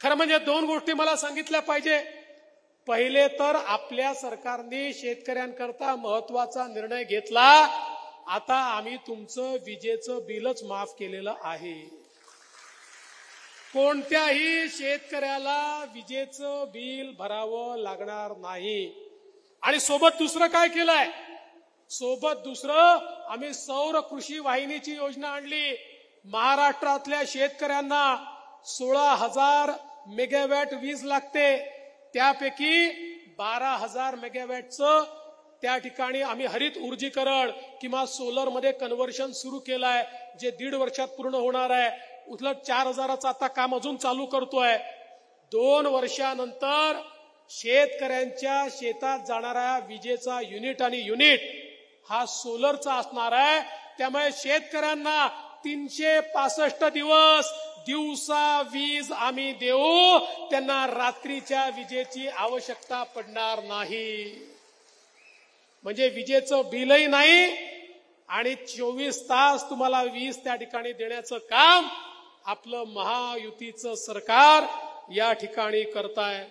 खरं म्हणजे दोन गोष्टी मला सांगितल्या पाहिजे. पहिले तर आपल्या सरकारने शेतकऱ्यांकरता महत्वाचा निर्णय घेतला. आता आम्ही तुमचं विजेचं बिलच माफ केलेलं आहे. कोणत्याही शेतकऱ्याला विजेचं बिल भरावं लागणार नाही. आणि सोबत दुसरं काय केलंय? आम्ही सौर कृषी वाहिनीची योजना आणली. महाराष्ट्रातल्या शेतकऱ्यांना 16,000 मेगावॅट वीज लागते. त्यापैकी 12,000 मेगावॅटचं त्या ठिकाणी आम्ही हरित ऊर्जीकरण किंवा सोलर मध्ये कन्व्हर्शन सुरू केलंय, जे 1.5 वर्षात पूर्ण होणार आहे. उलट 4,000चं आता काम अजून चालू करतोय. 2 वर्षानंतर शेतकऱ्यांच्या शेतात जाणारा विजेचा युनिट हा सोलरचा असणार आहे. त्यामुळे शेतकऱ्यांना 365 दिवस दिवसा वीज आम्ही देऊ. त्यांना रात्रीच्या विजेची आवश्यकता पडणार नाही. म्हणजे विजेचं बिलही नाही आणि 24 तास तुम्हाला वीज त्या ठिकाणी देण्याचं काम आपलं महायुतीचं सरकार या ठिकाणी करताय.